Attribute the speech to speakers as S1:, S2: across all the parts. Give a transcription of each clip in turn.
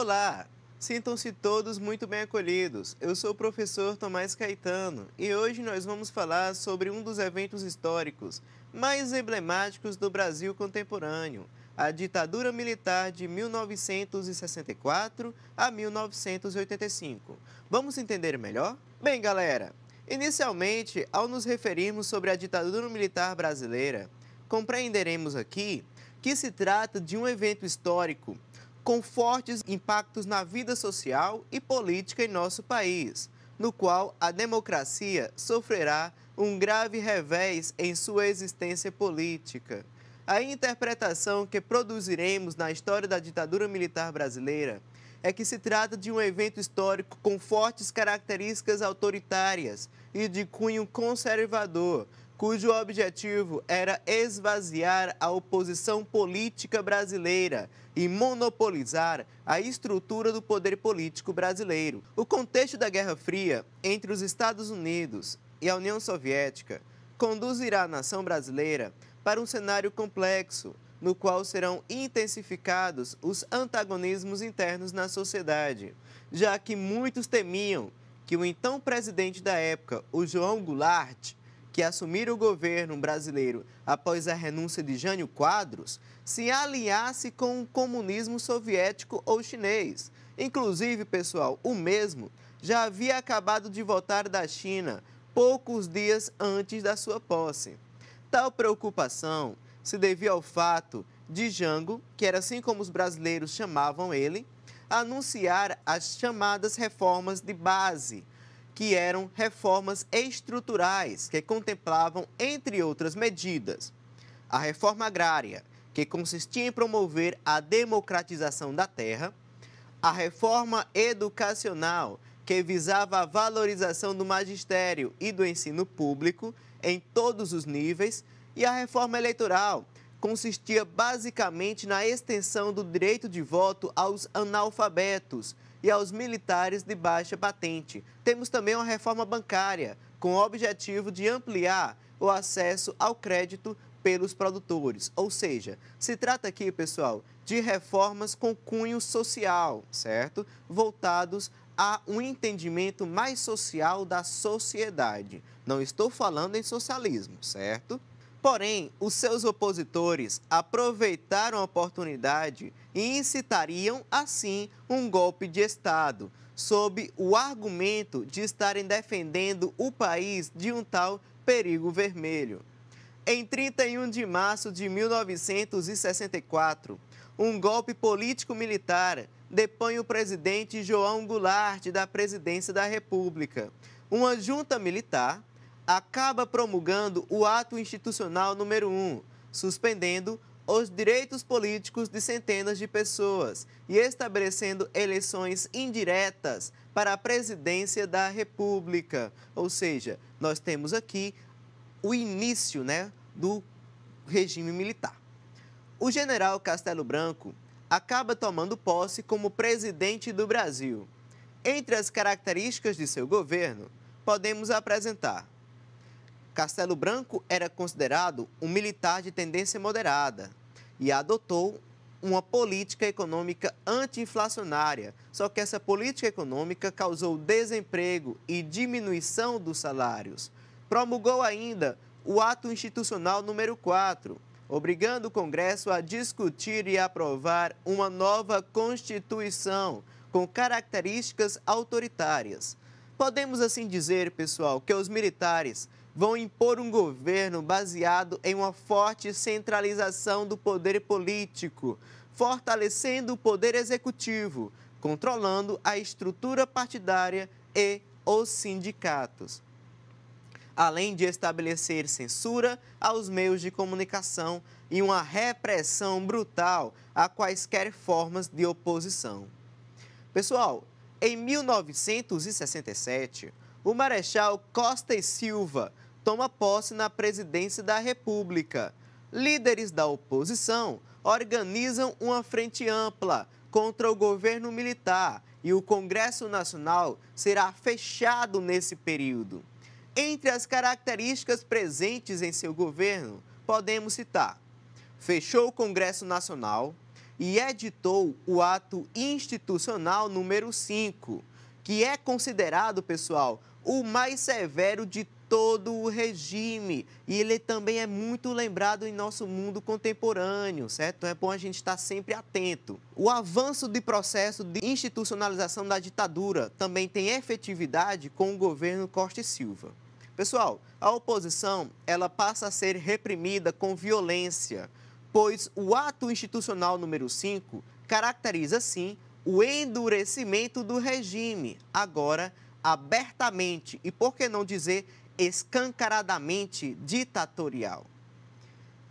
S1: Olá! Sintam-se todos muito bem acolhidos. Eu sou o professor Tomás Caetano e hoje nós vamos falar sobre um dos eventos históricos mais emblemáticos do Brasil contemporâneo, a ditadura militar de 1964 a 1985. Vamos entender melhor? Bem, galera, inicialmente, ao nos referirmos sobre a ditadura militar brasileira, compreenderemos aqui que se trata de um evento histórico com fortes impactos na vida social e política em nosso país, no qual a democracia sofrerá um grave revés em sua existência política. A interpretação que produziremos na história da ditadura militar brasileira é que se trata de um evento histórico com fortes características autoritárias e de cunho conservador, cujo objetivo era esvaziar a oposição política brasileira e monopolizar a estrutura do poder político brasileiro. O contexto da Guerra Fria entre os Estados Unidos e a União Soviética conduzirá a nação brasileira para um cenário complexo, no qual serão intensificados os antagonismos internos na sociedade, já que muitos temiam que o então presidente da época, o João Goulart, que assumira o governo brasileiro após a renúncia de Jânio Quadros, se aliasse com o comunismo soviético ou chinês. Inclusive, pessoal, o mesmo já havia acabado de voltar da China poucos dias antes da sua posse. Tal preocupação se devia ao fato de Jango, que era assim como os brasileiros chamavam ele, anunciar as chamadas reformas de base, que eram reformas estruturais, que contemplavam, entre outras medidas, a reforma agrária, que consistia em promover a democratização da terra, a reforma educacional, que visava a valorização do magistério e do ensino público em todos os níveis, e a reforma eleitoral, consistia basicamente na extensão do direito de voto aos analfabetos e aos militares de baixa patente. Temos também uma reforma bancária, com o objetivo de ampliar o acesso ao crédito pelos produtores. Ou seja, se trata aqui, pessoal, de reformas com cunho social, certo? Voltados a um entendimento mais social da sociedade. Não estou falando em socialismo, certo? Porém, os seus opositores aproveitaram a oportunidade e incitariam, assim, um golpe de Estado, sob o argumento de estarem defendendo o país de um tal perigo vermelho. Em 31 de março de 1964, um golpe político-militar depõe o presidente João Goulart da presidência da República. Uma junta militar acaba promulgando o ato institucional número 1, suspendendo os direitos políticos de centenas de pessoas e estabelecendo eleições indiretas para a presidência da República. Ou seja, nós temos aqui o início, do regime militar. O general Castelo Branco acaba tomando posse como presidente do Brasil. Entre as características de seu governo, podemos apresentar: Castelo Branco era considerado um militar de tendência moderada e adotou uma política econômica anti-inflacionária. Só que essa política econômica causou desemprego e diminuição dos salários. Promulgou ainda o ato institucional número 4, obrigando o Congresso a discutir e aprovar uma nova Constituição com características autoritárias. Podemos assim dizer, pessoal, que os militares vão impor um governo baseado em uma forte centralização do poder político, fortalecendo o poder executivo, controlando a estrutura partidária e os sindicatos, além de estabelecer censura aos meios de comunicação e uma repressão brutal a quaisquer formas de oposição. Pessoal, em 1967, o Marechal Costa e Silva toma posse na presidência da República. Líderes da oposição organizam uma frente ampla contra o governo militar e o Congresso Nacional será fechado nesse período. Entre as características presentes em seu governo, podemos citar: fechou o Congresso Nacional, e editou o Ato Institucional número 5, que é considerado, pessoal, o mais severo de todo o regime. E ele também é muito lembrado em nosso mundo contemporâneo, certo? Então é bom a gente estar sempre atento. O avanço do processo de institucionalização da ditadura também tem efetividade com o governo Costa e Silva. Pessoal, a oposição ela passa a ser reprimida com violência, pois o ato institucional número 5 caracteriza, sim, o endurecimento do regime, agora abertamente e, por que não dizer, escancaradamente ditatorial.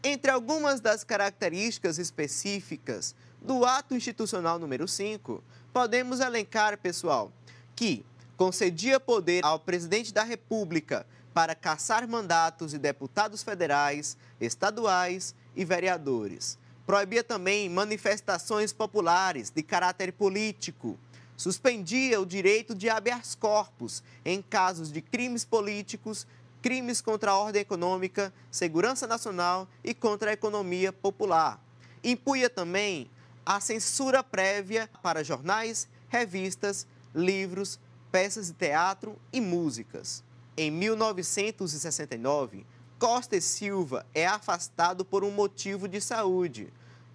S1: Entre algumas das características específicas do ato institucional número 5, podemos elencar, pessoal, que concedia poder ao presidente da República para cassar mandatos de deputados federais, estaduais e vereadores. Proibia também manifestações populares de caráter político. Suspendia o direito de habeas corpus em casos de crimes políticos, crimes contra a ordem econômica, segurança nacional e contra a economia popular. Impunha também a censura prévia para jornais, revistas, livros, peças de teatro e músicas. Em 1969, Costa e Silva é afastado por um motivo de saúde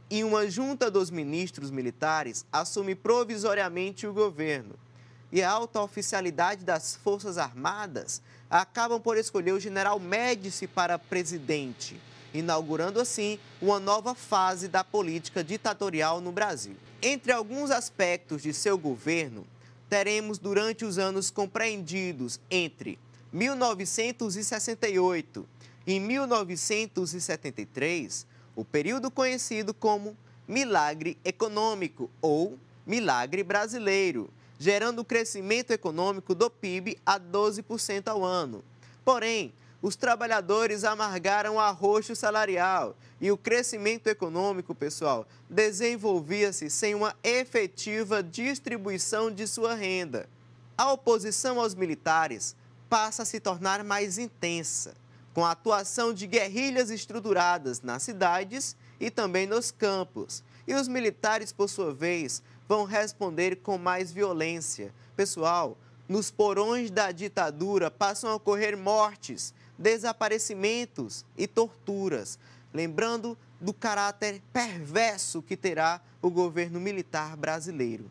S1: e uma junta dos ministros militares assume provisoriamente o governo. E a alta oficialidade das Forças Armadas acabam por escolher o general Médici para presidente, inaugurando assim uma nova fase da política ditatorial no Brasil. Entre alguns aspectos de seu governo, teremos durante os anos compreendidos entre 1968 e 1973, o período conhecido como milagre econômico ou milagre brasileiro, gerando o crescimento econômico do PIB a 12% ao ano. Porém, os trabalhadores amargaram o arroxo salarial e o crescimento econômico, pessoal, desenvolvia-se sem uma efetiva distribuição de sua renda. A oposição aos militares passa a se tornar mais intensa, com a atuação de guerrilhas estruturadas nas cidades e também nos campos. E os militares, por sua vez, vão responder com mais violência. Pessoal, nos porões da ditadura passam a ocorrer mortes, desaparecimentos e torturas, lembrando do caráter perverso que terá o governo militar brasileiro.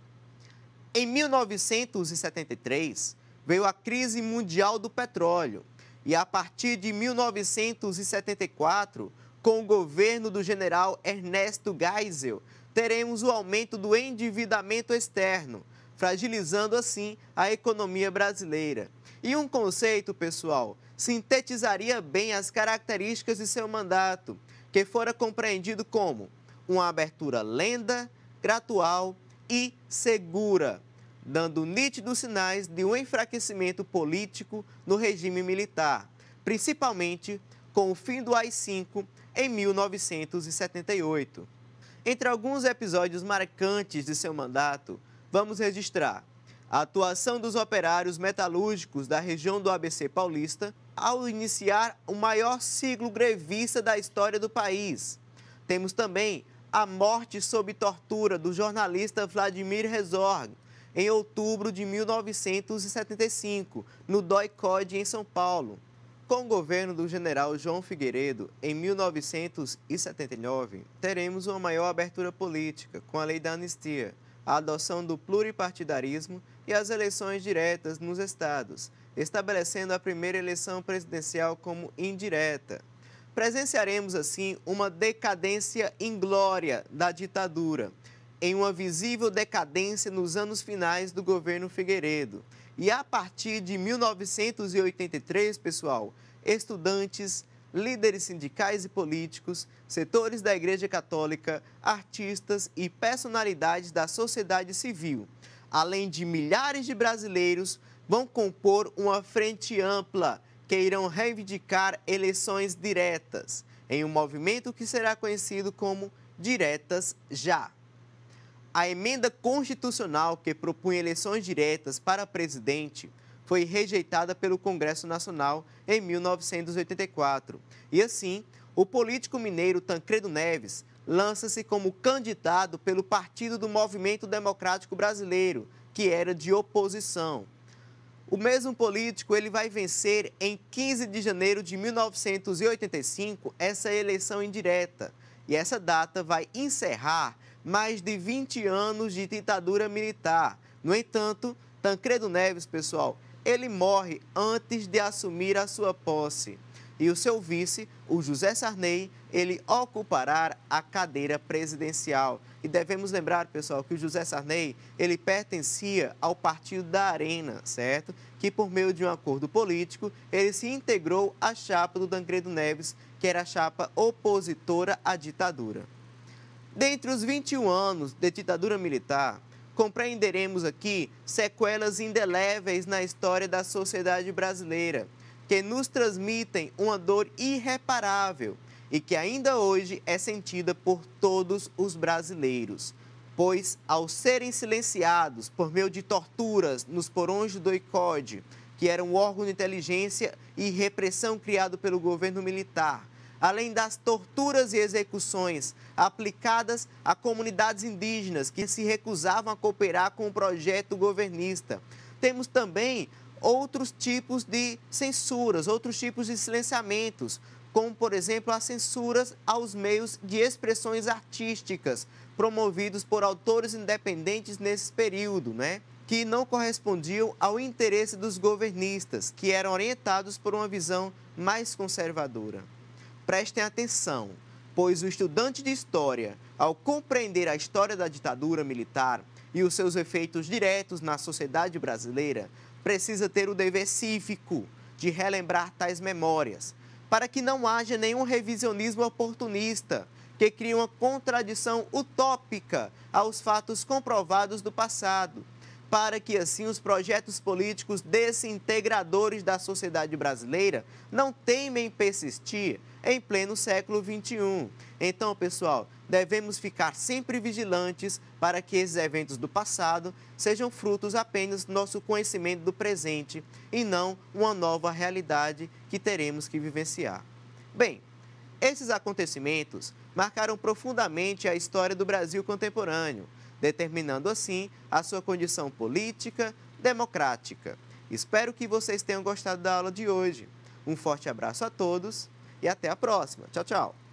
S1: Em 1973, veio a crise mundial do petróleo e, a partir de 1974, com o governo do general Ernesto Geisel, teremos o aumento do endividamento externo, fragilizando assim a economia brasileira. E um conceito, pessoal, sintetizaria bem as características de seu mandato, que fora compreendido como uma abertura lenta, gradual e segura, dando nítidos sinais de um enfraquecimento político no regime militar, principalmente com o fim do AI-5 em 1978. Entre alguns episódios marcantes de seu mandato, vamos registrar a atuação dos operários metalúrgicos da região do ABC Paulista ao iniciar o maior ciclo grevista da história do país. Temos também a morte sob tortura do jornalista Vladimir Herzog, em outubro de 1975, no DOI-CODE, em São Paulo. Com o governo do general João Figueiredo, em 1979, teremos uma maior abertura política, com a lei da anistia, a adoção do pluripartidarismo e as eleições diretas nos estados, estabelecendo a primeira eleição presidencial como indireta. Presenciaremos, assim, uma decadência inglória da ditadura, em uma visível decadência nos anos finais do governo Figueiredo. E a partir de 1983, pessoal, estudantes, líderes sindicais e políticos, setores da Igreja Católica, artistas e personalidades da sociedade civil, além de milhares de brasileiros, vão compor uma frente ampla que irão reivindicar eleições diretas, em um movimento que será conhecido como Diretas Já. A emenda constitucional que propunha eleições diretas para presidente foi rejeitada pelo Congresso Nacional em 1984. E assim, o político mineiro Tancredo Neves lança-se como candidato pelo Partido do Movimento Democrático Brasileiro, que era de oposição. O mesmo político ele vai vencer em 15 de janeiro de 1985 essa eleição indireta. E essa data vai encerrar mais de 20 anos de ditadura militar. No entanto, Tancredo Neves, pessoal, ele morre antes de assumir a sua posse. E o seu vice, o José Sarney, ele ocupará a cadeira presidencial. E devemos lembrar, pessoal, que o José Sarney, ele pertencia ao Partido da Arena, certo? Que por meio de um acordo político, ele se integrou à chapa do Tancredo Neves, que era a chapa opositora à ditadura. Dentre os 21 anos de ditadura militar, compreenderemos aqui sequelas indeléveis na história da sociedade brasileira, que nos transmitem uma dor irreparável e que ainda hoje é sentida por todos os brasileiros, pois, ao serem silenciados por meio de torturas nos porões do ICOD, que era um órgão de inteligência e repressão criado pelo governo militar, além das torturas e execuções aplicadas a comunidades indígenas que se recusavam a cooperar com o projeto governista, temos também outros tipos de censuras, outros tipos de silenciamentos, como, por exemplo, as censuras aos meios de expressões artísticas promovidos por autores independentes nesse período, que não correspondiam ao interesse dos governistas, que eram orientados por uma visão mais conservadora. Prestem atenção, pois o estudante de história, ao compreender a história da ditadura militar e os seus efeitos diretos na sociedade brasileira, precisa ter o dever cívico de relembrar tais memórias, para que não haja nenhum revisionismo oportunista que crie uma contradição utópica aos fatos comprovados do passado, para que assim os projetos políticos desintegradores da sociedade brasileira não teimem persistir em pleno século XXI. Então, pessoal, devemos ficar sempre vigilantes para que esses eventos do passado sejam frutos apenas do nosso conhecimento do presente e não uma nova realidade que teremos que vivenciar. Bem, esses acontecimentos marcaram profundamente a história do Brasil contemporâneo, determinando assim a sua condição política, democrática. Espero que vocês tenham gostado da aula de hoje. Um forte abraço a todos e até a próxima. Tchau, tchau.